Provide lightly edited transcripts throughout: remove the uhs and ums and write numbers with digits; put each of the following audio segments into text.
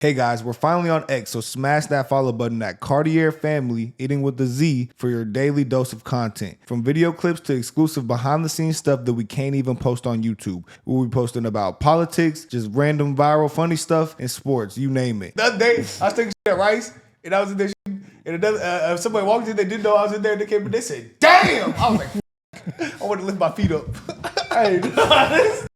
Hey guys, we're finally on X, so smash that follow button at Cartier Family, eating with the Z, for your daily dose of content. From video clips to exclusive behind the scenes stuff that we can't even post on YouTube. We'll be posting about politics, just random viral funny stuff, and sports, you name it. The other day, I was taking shit at Rice, and I was in there shooting, and another, somebody walked in, they didn't know I was in there, and they came and they said, damn! I was like, I want to lift my feet up. Hey, this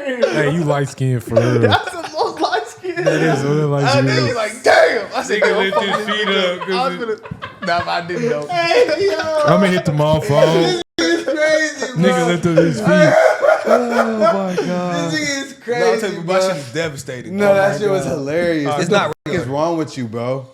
Hey, you light skinned for real. That's the most light skinned. That is real light I skinned. was like, damn. I said, Nigga lift his feet up. I was gonna. Nah, I didn't know. Hey, yo. I'm gonna hit the mall phone. This is crazy, bro. Nigga lifted his feet. Oh my god. This nigga is No, crazy, I'll tell you, my bro. shit is devastating. No, Oh that my shit was God. hilarious. It's What not the fuck is wrong with you, bro?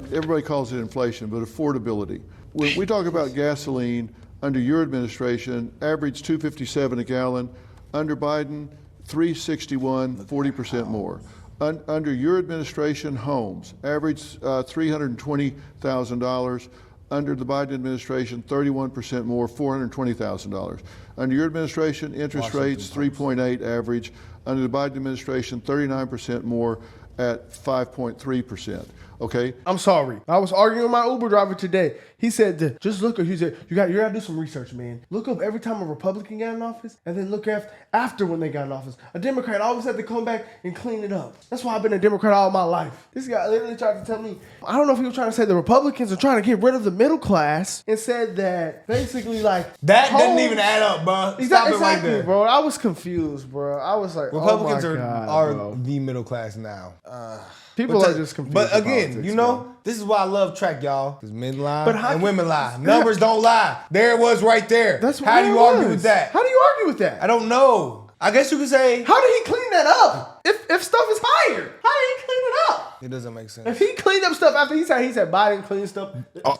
Everybody calls it inflation, but affordability. When we talk about gasoline, under your administration, average $2.57 a gallon. Under Biden, $3.61, 40% more. Under your administration, homes, average $320,000. Under the Biden administration, 31% more, $420,000. Under your administration, interest rates, 3.8 average. Under the Biden administration, 39% more at 5.3%. Okay? I'm sorry. I was arguing with my Uber driver today. He said, just look up. He said, you got to do some research, man. Look up every time a Republican got in office, and then look after when they got in office. A Democrat always had to come back and clean it up. That's why I've been a Democrat all my life. This guy literally tried to tell me, I don't know if he was trying to say the Republicans are trying to get rid of the middle class, and said that basically like That doesn't even add up, bro. Stop it right there. bro. I was confused, bro. I was like, Republicans oh my God, are bro. the middle class now. People are just confused. But with again, politics, you know, bro. this is why I love track, y'all. Because men lie But how and can- women lie. Numbers don't lie. There it was right there. That's how do what you it argue was. with that? How do you argue with that? I don't know. I guess you could say How did he clean that up? If stuff is higher, how did he clean it up? it doesn't make sense. If he cleaned up stuff after he said Biden cleaned stuff.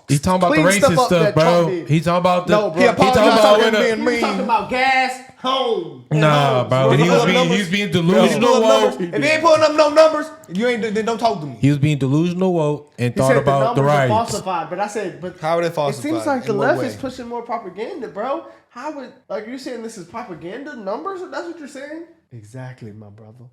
He's talking about the Clean stuff racist up stuff, that bro. Trump did. He's talking about the. No, bro. He talking apologized about for when being He was mean. talking about gas, home. and Nah, homes. bro. Bro, He pull was up being numbers. being If delusional woke. you ain't pulling up no numbers, you ain't. Then don't talk to me. He was being delusional woke and He thought said about the the numbers are riots. falsified, but I said, but How are they it falsified? seems like the In what left way? is pushing more propaganda, bro. How would like you saying this is propaganda numbers? That's what you're saying? Exactly, my brother.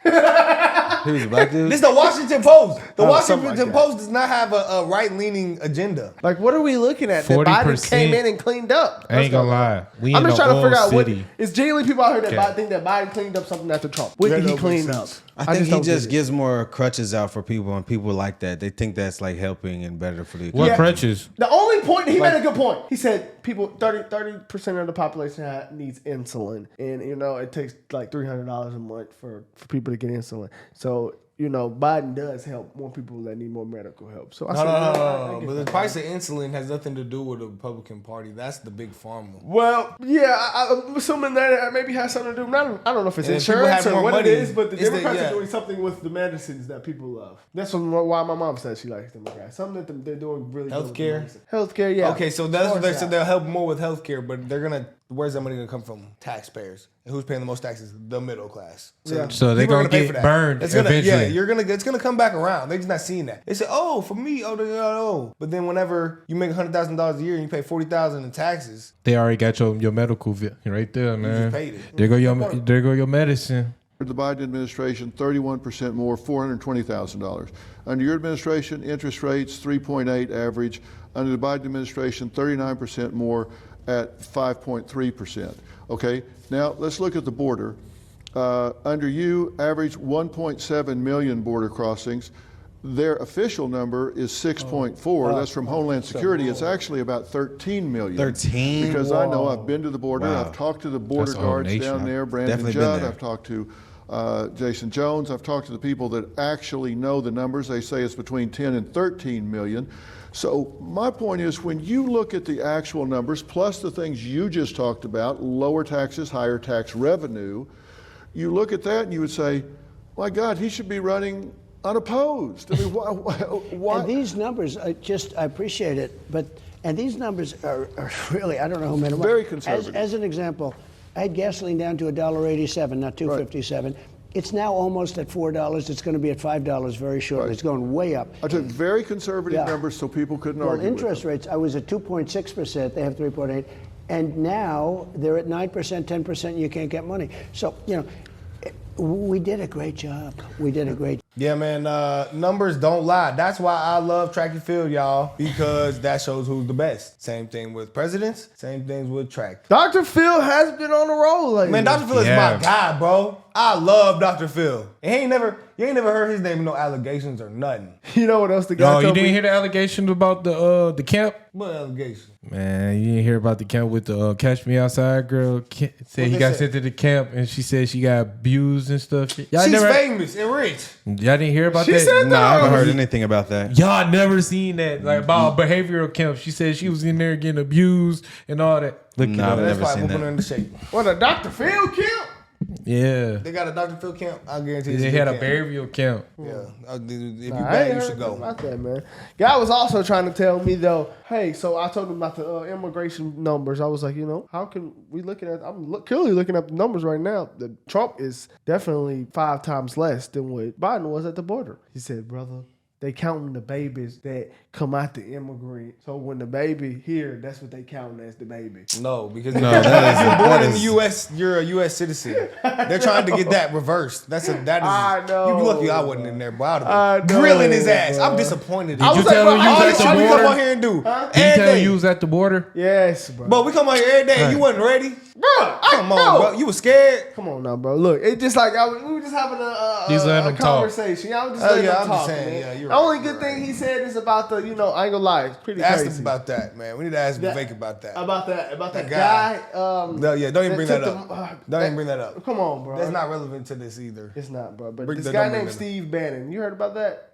He was a black dude? This is the Washington Post. The Oh, Washington something like that. Post does not have a right-leaning agenda. Like, what are we looking at? That 40%. Biden came in and cleaned up. I ain't gonna lie. We I'm in just the trying to oil figure out city. what is genuinely people out here that Okay. think that Biden cleaned up something after Trump. What That did he don't make clean up? sense. I think he don't just get it. gives more crutches out for people, and people like that. They think that's like helping and better for the What Yeah. crutches? The only point he made a good point. He said people 30% of the population needs insulin, and you know it takes like $300 a month for people to get insulin. So you know Biden does help more people that need more medical help. So I No, said, no, I no. get But the that. price of insulin has nothing to do with the Republican Party. That's the big pharma. Well, yeah, I'm assuming that it maybe has something to do. I don't know if it's And if people insurance had or more what money, it is, but the it's the- Democrats yeah. are doing something with the medicines that people love. That's why my mom says she likes Democrats. Something that they're doing really good with the Healthcare? medicine. Healthcare, yeah. Okay, so that's what Of they course, said. They'll help more with healthcare, but they're gonna. Where's that money gonna come from? Taxpayers. And who's paying the most taxes? The middle class. Yeah. So they're people are gonna pay get for that. burned It's gonna, eventually. yeah, it's gonna come back around. They're just not seeing that. They say, oh, for me, oh. But then whenever you make $100,000 a year and you pay $40,000 in taxes, They already got your medical right there, man. paid it. There go your medicine. Under the Biden administration, 31% more, $420,000. Under your administration, interest rates, 3.8 average. Under the Biden administration, 39% more at 5.3%. Okay, now let's look at the border. Under you, average 1.7 million border crossings. Their official number is 6.4. That's from Homeland Security. It's actually about 13 million. 13? Because I know I've been to the border. Wow. I've talked to the border That's a whole guards nation. down there, Brandon Definitely been Judd. there. I've talked to Jason Jones. I've talked to the people that actually know the numbers. They say it's between 10 and 13 million. So my point is, when you look at the actual numbers, plus the things you just talked about, lower taxes, higher tax revenue, you look at that and you would say, my God, he should be running unopposed. I mean, why? And these numbers, I appreciate it, and these numbers are really, I don't know who made them up. Very conservative. As an example, I had gasoline down to $1.87, not $2.57. It's now almost at $4. It's going to be at $5 very shortly. Right. It's going way up. I took very conservative Yeah. numbers so people couldn't Well, argue interest with rates, I was at 2.6%. They have 3.8. And now they're at 9%, 10%, and you can't get money. So, you know, We did a great job. We did a great Yeah, man, numbers don't lie. That's why I love track and field, y'all, because that shows who's the best. Same thing with presidents, same things with track. Dr. Phil has been on the roll lately. Man, Dr. Phil is my guy, bro. I love Dr. Phil. And you ain't never heard his name, no allegations or nothing. You know what else the guy No, you told didn't me? hear the allegations about the camp? What allegation? Man, you didn't hear about the camp with the Catch Me Outside girl? Said he got sent to the camp and she said she got abused and stuff. She's famous and rich. Y'all didn't hear about She that? said No, I haven't that. heard anything about that. Y'all never seen that, like about behavioral camp. She said she was in there getting abused and all that. Look No, it I've up. That's never why seen I'm putting her that. in the shape. What, a Dr. Phil camp? Yeah. They got a Dr. Phil camp. I guarantee They it's had a camp. behavioral camp. Yeah. If you I bet, ain't you heard should go. about that, man. Guy was also trying to tell me though, hey, so I told him about the immigration numbers. I was like, how can we clearly looking at the numbers right now. The Trump is definitely 5 times less than what Biden was at the border. He said, brother, they counting the babies that come out the immigrant. So when the baby here, that's what they counting as the baby. No, because No, if you're born that in the is- U.S., you're a U.S. citizen. They're trying to get that reversed. That is. I know. You lucky I wasn't in there, bro. I'd I have been know, grilling his ass. bro. I'm disappointed. I Did was you like, tell bro, him you all was this at All the you come border? on here and do. Did he Every tell day. you was at the border? Yes, bro. Bro, we come on here every day and you wasn't ready. Bro, Come on, bro. You was scared. Come on now, bro. Look, it just like we were just having He's letting a them talk. conversation. I was just Oh, letting yeah, them I'm just talk, saying, man. yeah, you're the right, only you're good thing right. he said is about the, I ain't gonna lie, it's pretty Ask crazy. him about that, man. We need to ask Vivek about that. About that guy. guy. No, yeah, don't even bring that took up. Don't even bring that up. Come on, bro. That's not relevant to this either. It's not, bro. But Bring this the guy number named in. Steve Bannon. You heard about that?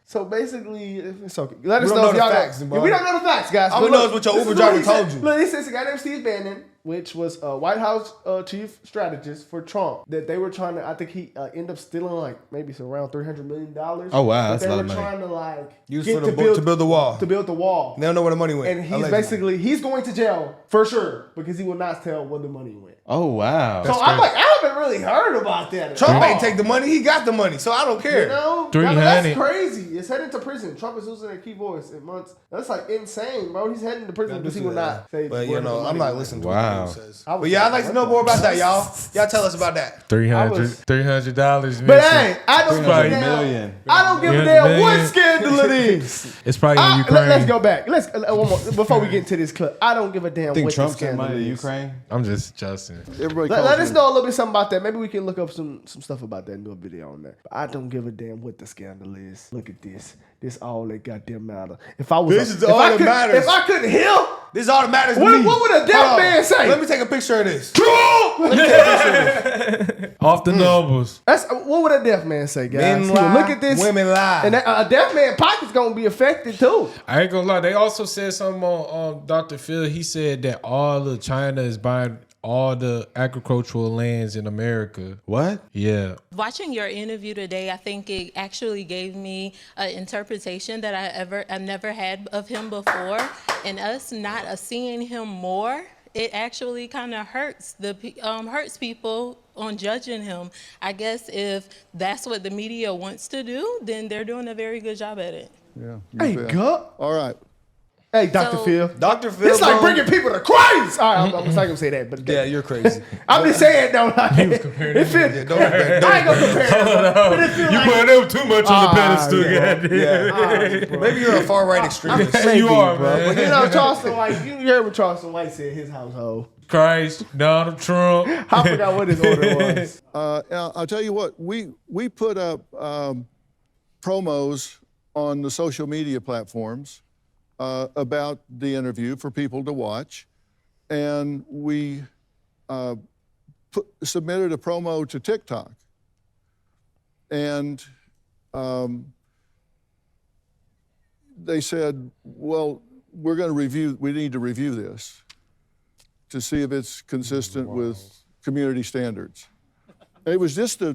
So basically, it's okay. Let us We know don't if know y'all the facts, know. bro. Yeah, we don't know the facts, guys. All but we know look, is what your this Uber is what driver he said. told you. Look, he says a guy named Steve Bannon, which was a White House chief strategist for Trump, that they were trying to, I think he ended up stealing like maybe it's around $300 million. Oh, wow, that's a lot of They were money. trying to like Use get for to build the wall. To build the wall. They don't know where the money went. And he's allegedly. basically, he's going to jail for sure because he will not tell where the money went. Oh, wow. So I'm like, I haven't really heard about that. Trump ain't take the money. He got the money, so I don't care. You know, 300. that's crazy. It's heading to prison. Trump is losing a key voice in months. That's like insane, bro. He's heading to prison because he will not say. But you where know, the I'm money not went. listening to Wow. what he says. I was But yeah, I'd like to like, know what more the- about that, y'all. Y'all tell us about that. $300. But hey, I don't give a probably damn. million. I don't give a 300 damn what million. scandal it is. It's probably in Ukraine. Let's go back. Let's one more before we get into this clip. I don't give a damn Think what Trump the sent scandal money to is. Ukraine? I'm just adjusting. Everybody Let calls us you- know a little bit something about that. Maybe we can look up some stuff about that and do a video on that. But I don't give a damn what the scandal is. Look at this. This all that goddamn matter. If I was This is all that matters. If I couldn't hear, This is all that matters to What- me. what would a deaf Hold on. man say? Let me take a picture of this. Off the numbers. that's what would a deaf man say, guys? Men He would lie, look at this, women lie. and a deaf man pocket's gonna be affected too. I ain't gonna lie. They also said something on Dr. Phil. He said that all of China is buying all the agricultural lands in America. What? Yeah. Watching your interview today, I think it actually gave me an interpretation that I've never had of him before, and us not seeing him more, it actually kind of hurts hurts people on judging him. I guess if that's what the media wants to do, then they're doing a very good job at it. Yeah. Hey, you bet. gut. All right. Hey, Dr. So- Phil. Dr. Phil. It's like bro. bringing people to Christ. All right, I'm not gonna say that, but Yeah, you're crazy. I'm just saying though. Like, it feel, Yeah, don't I ain't gonna compare. But it feel You like, put them too much on the pedestal. yeah. goddamn. Yeah. Maybe you're a far right extremist. maybe, You are, bro. man. But you know, Charleston White. You heard what Charleston White said. His household. Christ, Donald Trump. I forgot what his order was. I'll tell you what, we put up promos on the social media platforms about the interview for people to watch, and we submitted a promo to TikTok. And they said, well, we need to review this to see if it's consistent with community standards. It was just the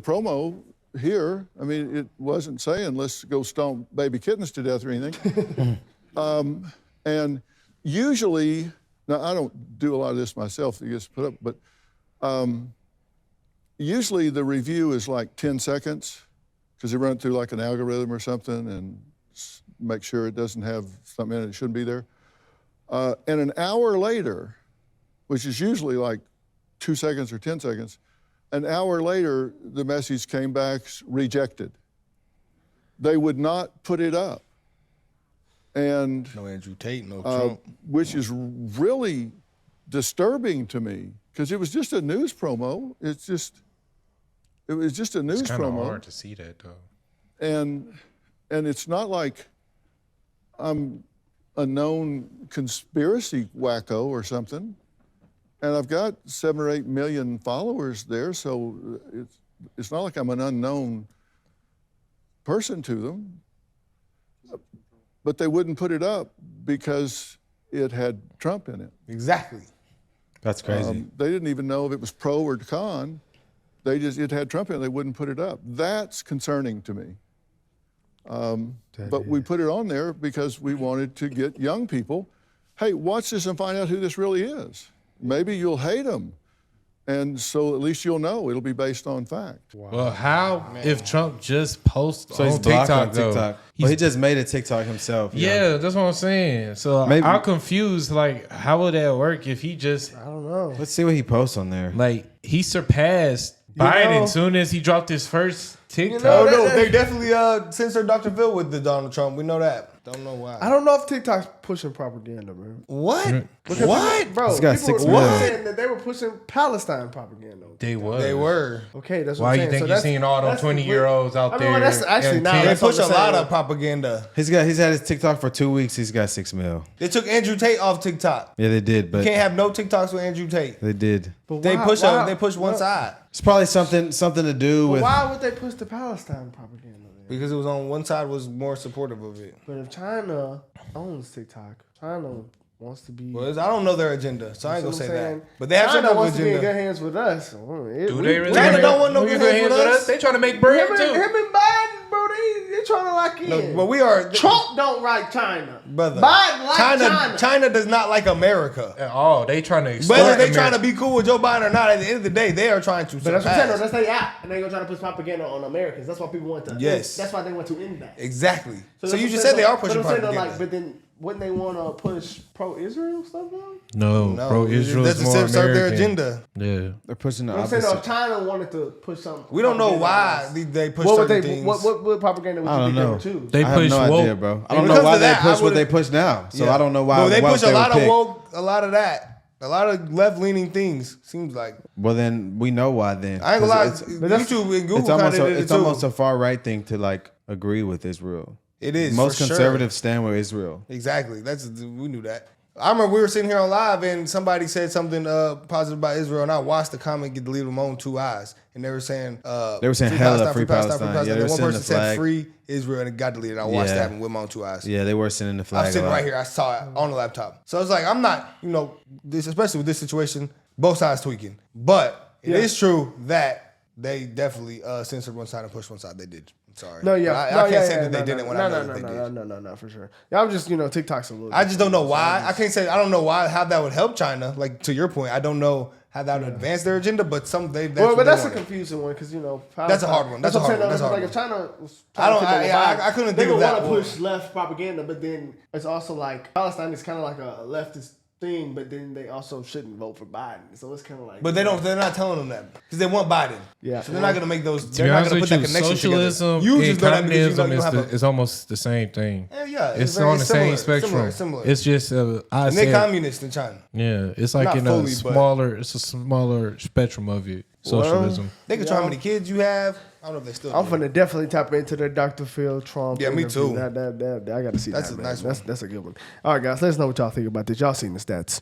promo here. I mean, it wasn't saying let's go stomp baby kittens to death or anything. And usually, now I don't do a lot of this myself, it gets put up, but usually the review is like 10 seconds because they run it through like an algorithm or something and make sure it doesn't have something in it that shouldn't be there. And an hour later, which is usually like 2 seconds or 10 seconds, An hour later, the message came back rejected. They would not put it up. And No Andrew Tate, no Trump. which is really disturbing to me because it was just a news promo. It was just a news It's kind of promo. hard to see that though. And it's not like I'm a known conspiracy wacko or something. And I've got 7 or 8 million followers there, so it's not like I'm an unknown person to them. But they wouldn't put it up because it had Trump in it. Exactly. That's crazy. They didn't even know if it was pro or con. It had Trump in it. They wouldn't put it up. That's concerning to me. But we put it on there because we wanted to get young people, hey, watch this and find out who this really is. Maybe you'll hate them. And so at least you'll know it'll be based on fact. Well, how if Trump just posts So he's on blocked TikTok, on though? TikTok. Well, he just made a TikTok himself. Yeah, that's what I'm saying. So Maybe- I'm confused. Like, how would that work if he just I don't know. Let's see what he posts on there. like he surpassed Biden know- soon as he dropped his first TikTok? know, Oh no, that- they definitely censored Dr. Phil with the Donald Trump. We know that. Don't know why. I don't know if TikTok's pushing propaganda, man. What? Because What? people- bro? It's got people 6 were million. saying that they were pushing Palestine propaganda. They were. They were. Okay, that's Why what I'm you saying. think So you're that's- seeing all them that's 20-year-olds out I mean, well, there that's actually and now. They That's push a what I'm lot saying. of propaganda. He's had his TikTok for 2 weeks. He's got 6 mil. They took Andrew Tate off TikTok. Yeah, they did, You but can't have no TikToks with Andrew Tate. they did. But They why- push why- they push one side It's probably something to do But with. why would they push the Palestine propaganda? Then? because it was on one side was more supportive of it. But if China owns TikTok, China wants to be. Well, I don't know their agenda, so I ain't gonna say that. But they have China some type of wants to be in good agenda. hands with us. Do they really? China don't want no good hands with us. They trying to make bread Him too. and Biden, bro, they trying to lock in. No, but we are Trump don't like China, brother. Biden like China. China does not like America. At all. They trying to extort Whether they America. trying to be cool with Joe Biden or not, at the end of the day, they are trying to. But that's what I'm saying. surpass. though, That's they out, and they gonna try to push propaganda on Americans. That's why people want to. Yes. That's why they want to end that. Exactly. So that's you what just I'm said they saying, are pushing but I'm saying, though, propaganda. but then wouldn't they want to push pro-Israel stuff though? No, bro. Israel that's is more to serve their American. agenda. Yeah. They're pushing the I'm saying though, if opposite. China wanted to push something, We don't know propaganda why on us, they push What would certain they? things. What propaganda would I you don't think know. they would choose? They I have push no woke. idea, bro. I don't Because know why of they that, I push what they would've- push now. So Yeah. I don't know why. Well, they what push a would lot of pick. woke, a lot of that, a lot of left-leaning things. Seems like Well, then we know why. Then I ain't gonna lie. 'Cause YouTube and Google It's kind almost of did it it's too. almost a far right thing to like agree with Israel. It is Most for sure. conservatives stand with Israel. Exactly. We knew that. I remember we were sitting here on live and somebody said something positive about Israel, and I watched the comment get deleted with my own 2 eyes, and they were saying hella free Palestine. Yeah, they And were then one sending person the said flag. free Israel, and it got deleted. I watched Yeah. that happen with my own 2 eyes. Yeah, they were sending the flag. I'm sitting a lot. right here. I saw it on the laptop. So it's like I'm not, this especially with this situation, both sides tweaking. But it is true that they definitely censored one side and pushed one side. They did. I'm sorry. No, yeah, I no, can't yeah, say yeah, that they no, didn't no, when no, I know no, that they no, did. no, for sure. Yeah, I'm just TikTok's a little. I just don't know why. different. I can't say I don't know why how that would help China. Like to your point, I don't know how that would advance their agenda. But But that's a confusing one because That's a hard one. That's a hard one. That's a hard like one. if China was I don't- trying to take over I Biden, couldn't they think of would that want to one. push left propaganda, but then it's also like Palestine is kind of like a leftist thing, but then they also shouldn't vote for Biden. So it's kind of like. But they don't. They're not telling them that because they want Biden. Yeah. So they're not gonna make those. To They're be not honest gonna with put you, that connection socialism together. and know that because you communism have a- is almost the same thing. Yeah, It's very on the same similar, spectrum. Similar. It's just and they're said, communists in China. yeah, it's like Not in fully, a but- smaller. It's a smaller spectrum of it. Socialism. They control how many kids you have. I don't know if they still. I'm do. finna definitely tap into the Dr. Phil Trump. Yeah, me interview. too. That I got to see That's that. a Man. nice one. That's a good one. All right, guys, let us know what y'all think about this. Y'all seen the stats.